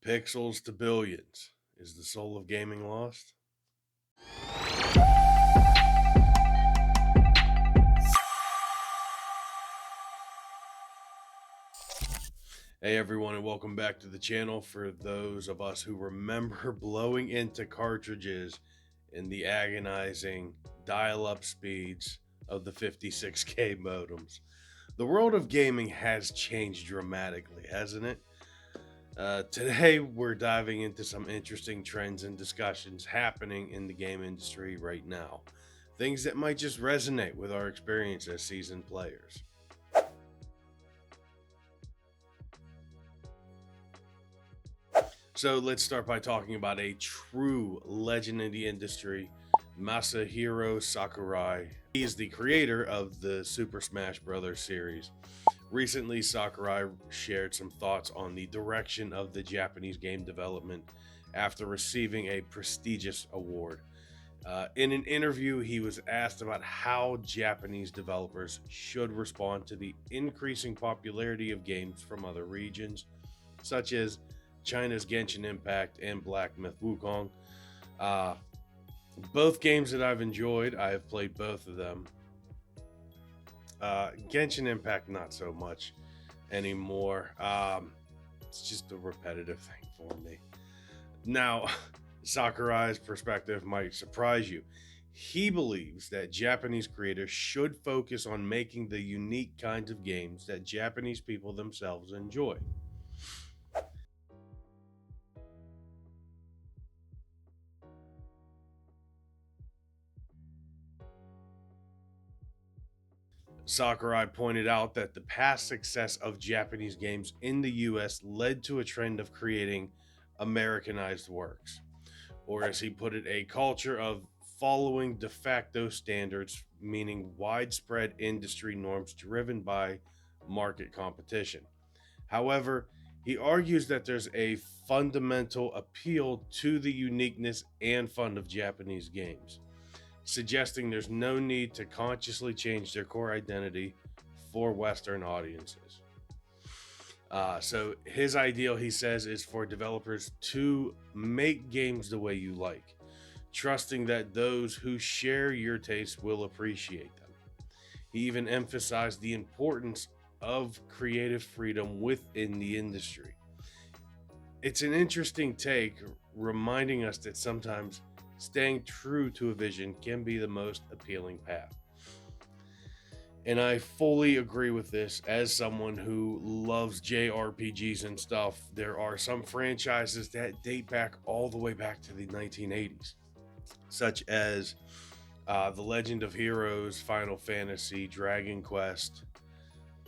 Pixels to billions. Is the soul of gaming lost? Hey everyone, and welcome back to the channel. For those of us who remember blowing into cartridges in the agonizing dial-up speeds of the 56K modems, the world of gaming has changed dramatically, hasn't it? Today, we're diving into some interesting trends and discussions happening in the game industry right now. Things that might just resonate with our experience as seasoned players. So let's start by talking about a true legend in the industry, Masahiro Sakurai. He is the creator of the Super Smash Bros. Series. Recently, Sakurai shared some thoughts on the direction of the Japanese game development after receiving a prestigious award. In an interview, he was asked about how Japanese developers should respond to the increasing popularity of games from other regions, such as China's Genshin Impact and Black Myth Wukong. Both games that I've enjoyed. I have played both of them. Genshin Impact, not so much anymore. It's just a repetitive thing for me. Now, Sakurai's perspective might surprise you. He believes that Japanese creators should focus on making the unique kinds of games that Japanese people themselves enjoy. Sakurai pointed out that the past success of Japanese games in the US led to a trend of creating Americanized works, or as he put it, a culture of following de facto standards, meaning widespread industry norms driven by market competition. However, he argues that there's a fundamental appeal to the uniqueness and fun of Japanese games, suggesting there's no need to consciously change their core identity for Western audiences. So his ideal, he says, is for developers to make games the way you like, trusting that those who share your taste will appreciate them. He even emphasized the importance of creative freedom within the industry. It's an interesting take, reminding us that sometimes staying true to a vision can be the most appealing path. And I fully agree with this as someone who loves JRPGs and stuff. There are some franchises that date back all the way back to the 1980s, such as The Legend of Heroes, Final Fantasy, Dragon Quest,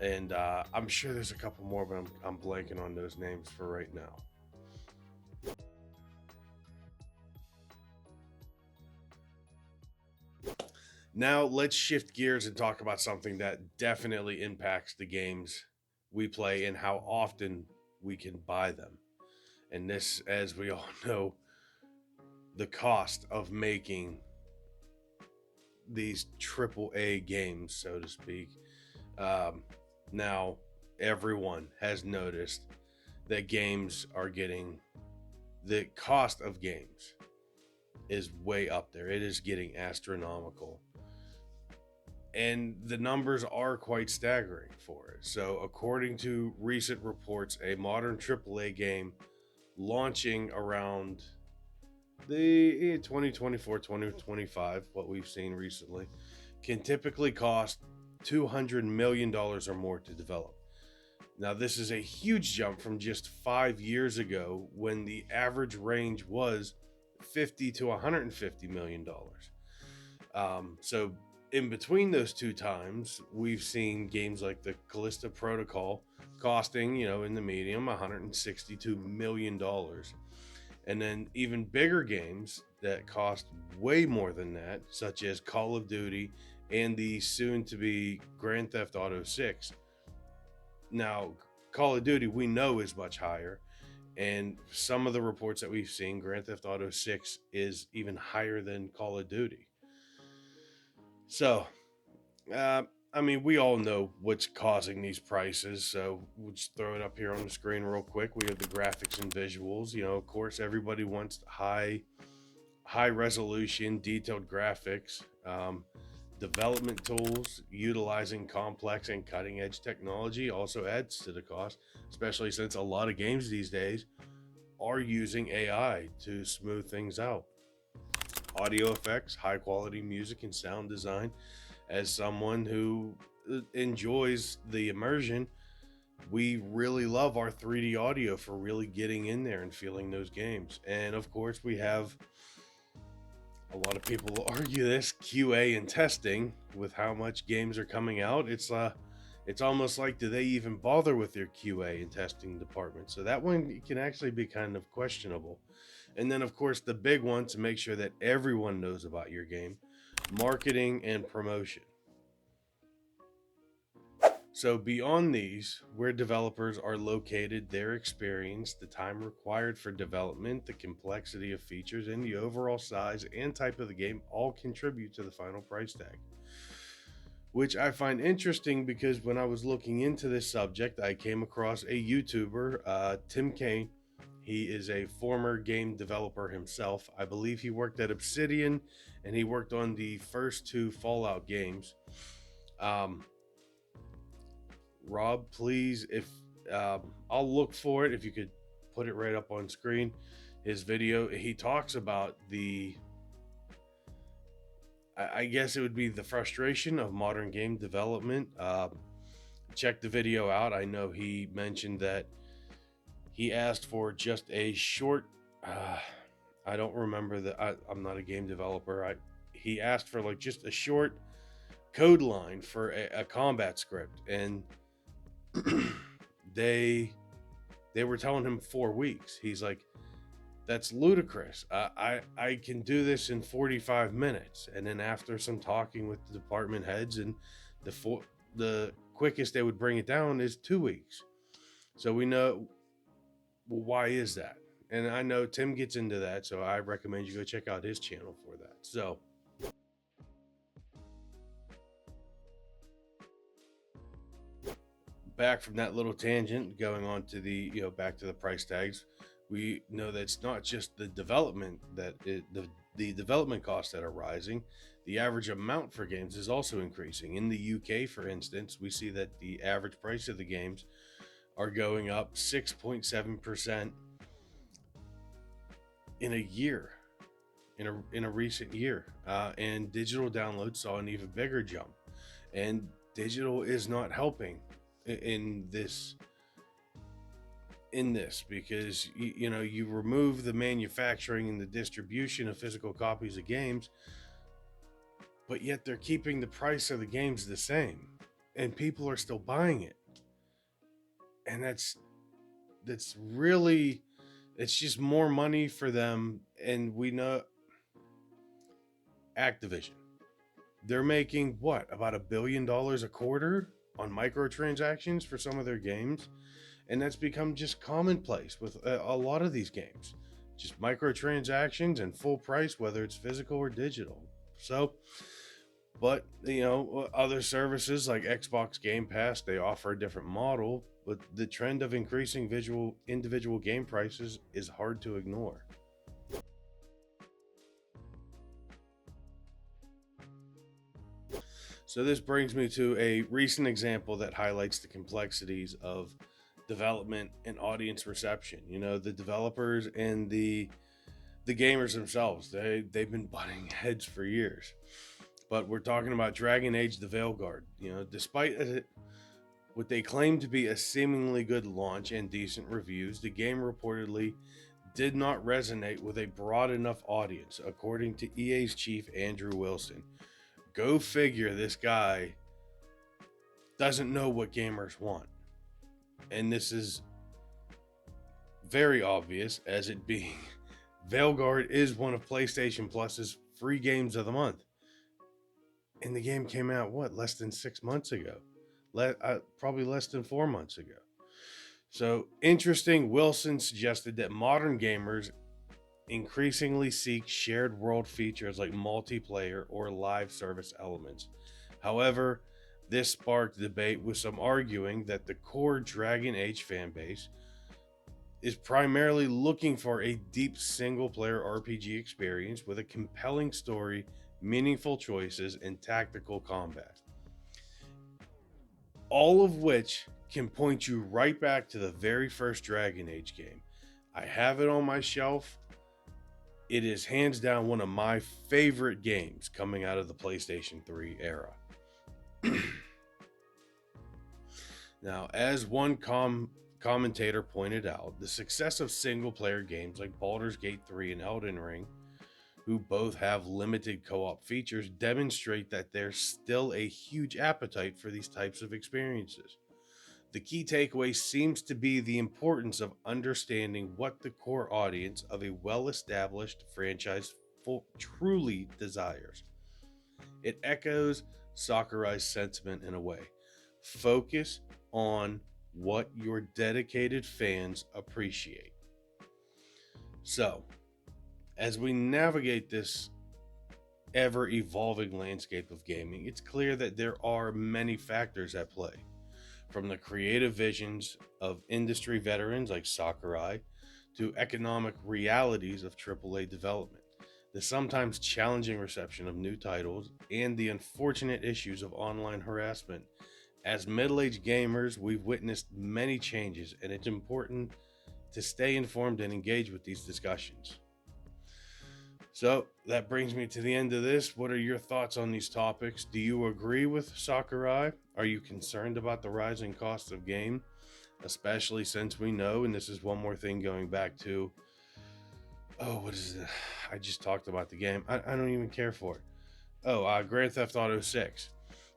and I'm sure there's a couple more, but I'm blanking on those names for right now. Now, let's shift gears and talk about something that definitely impacts the games we play and how often we can buy them. And this, as we all know, the cost of making these AAA games, so to speak. Now, everyone has noticed that games are getting, the cost of games is way up there. It is getting astronomical. And the numbers are quite staggering for it. So, according to recent reports, a modern AAA game launching around the 2024-2025, what we've seen recently, can typically cost $200 million or more to develop. Now, this is a huge jump from just 5 years ago when the average range was $50 to $150 million. So, in between those two times, we've seen games like the Callisto Protocol costing, in the medium, $162 million. And then even bigger games that cost way more than that, such as Call of Duty and the soon-to-be Grand Theft Auto 6. Now, Call of Duty, we know, is much higher. And some of the reports that we've seen, Grand Theft Auto 6 is even higher than Call of Duty. So, I mean, we all know what's causing these prices, so we'll just throw it up here on the screen real quick. We have the graphics and visuals. You know, of course, everybody wants high resolution, detailed graphics. Development tools utilizing complex and cutting edge technology also adds to the cost, especially since a lot of games these days are using AI to smooth things out. Audio effects, high quality music and sound design. As someone who enjoys the immersion, we really love our 3D audio for really getting in there and feeling those games. And of course, we have a lot of people will argue this QA and testing with how much games are coming out. It's almost like, do they even bother with their QA and testing department? So that one can actually be kind of questionable. And then of course the big one to make sure that everyone knows about your game, marketing and promotion. So beyond these, where developers are located, their experience, the time required for development, the complexity of features, and the overall size and type of the game all contribute to the final price tag. Which I find interesting because when I was looking into this subject, I came across a YouTuber, Tim Kane. He is a former game developer himself. I believe he worked at Obsidian and he worked on the first two Fallout games. Rob, please, if I'll look for it, if you could put it right up on screen. His video, he talks about I guess it would be the frustration of modern game development. Check the video out. I know he mentioned that he asked for just a short, I don't remember I'm not a game developer. He asked for like just a short code line for a combat script, and they were telling him 4 weeks. He's like, that's ludicrous. I can do this in 45 minutes. And then after some talking with the department heads, and the quickest they would bring it down is 2 weeks. So we know, well, why is that? And I know Tim gets into that, so I recommend you go check out his channel for that. So back from that little tangent, going on to the, back to the price tags. We know that it's not just the development the development costs that are rising. The average amount for games is also increasing. In the UK, for instance, we see that the average price of the games are going up 6.7% in a year, in a recent year, and digital downloads saw an even bigger jump. And digital is not helping in this because you remove the manufacturing and the distribution of physical copies of games, but yet they're keeping the price of the games the same, and people are still buying it. And that's really, it's just more money for them. And we know Activision, they're making what, about $1 billion a quarter on microtransactions for some of their games. And that's become just commonplace with a lot of these games. Just microtransactions and full price, whether it's physical or digital. So, but, other services like Xbox Game Pass, they offer a different model. But the trend of increasing individual game prices is hard to ignore. So this brings me to a recent example that highlights the complexities of development and audience reception. The developers and the gamers themselves, they've been butting heads for years. But we're talking about Dragon Age the Veilguard. Despite what they claim to be a seemingly good launch and decent reviews, the game reportedly did not resonate with a broad enough audience, according to EA's chief Andrew Wilson. Go figure, this guy doesn't know what gamers want. And this is very obvious, as it being Veilguard is one of PlayStation Plus's free games of the month. And the game came out, less than 6 months ago? Probably less than 4 months ago. So interesting, Wilson suggested that modern gamers increasingly seek shared world features like multiplayer or live service elements. However, This sparked debate, with some arguing that the core Dragon Age fanbase is primarily looking for a deep single-player RPG experience with a compelling story, meaningful choices, and tactical combat. All of which can point you right back to the very first Dragon Age game. I have it on my shelf. It is hands down one of my favorite games coming out of the PlayStation 3 era. Now, as one commentator pointed out, the success of single-player games like Baldur's Gate 3 and Elden Ring, who both have limited co-op features, demonstrate that there's still a huge appetite for these types of experiences. The key takeaway seems to be the importance of understanding what the core audience of a well-established franchise truly desires. It echoes Sakurai's sentiment in a way. Focus on what your dedicated fans appreciate. So, as we navigate this ever-evolving landscape of gaming, it's clear that there are many factors at play. From the creative visions of industry veterans like Sakurai to economic realities of AAA development, the sometimes challenging reception of new titles, and the unfortunate issues of online harassment. As middle-aged gamers, we've witnessed many changes, and it's important to stay informed and engage with these discussions. So that brings me to the end of this. What are your thoughts on these topics? Do you agree with Sakurai? Are you concerned about the rising cost of game? Especially since we know, and this is one more thing going back to, what is it? I just talked about the game. I don't even care for it. Grand Theft Auto 6.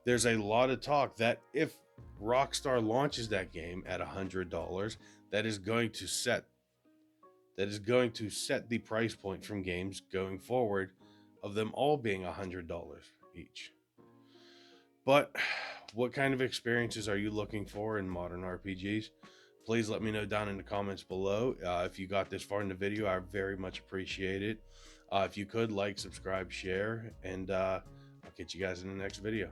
There's a lot of talk that if Rockstar launches that game at $100, that is going to set the price point from games going forward of them all being $100 each. But what kind of experiences are you looking for in modern RPGs? Please let me know down in the comments below. If you got this far in the video, I very much appreciate it. If you could, like, subscribe, share, and I'll catch you guys in the next video.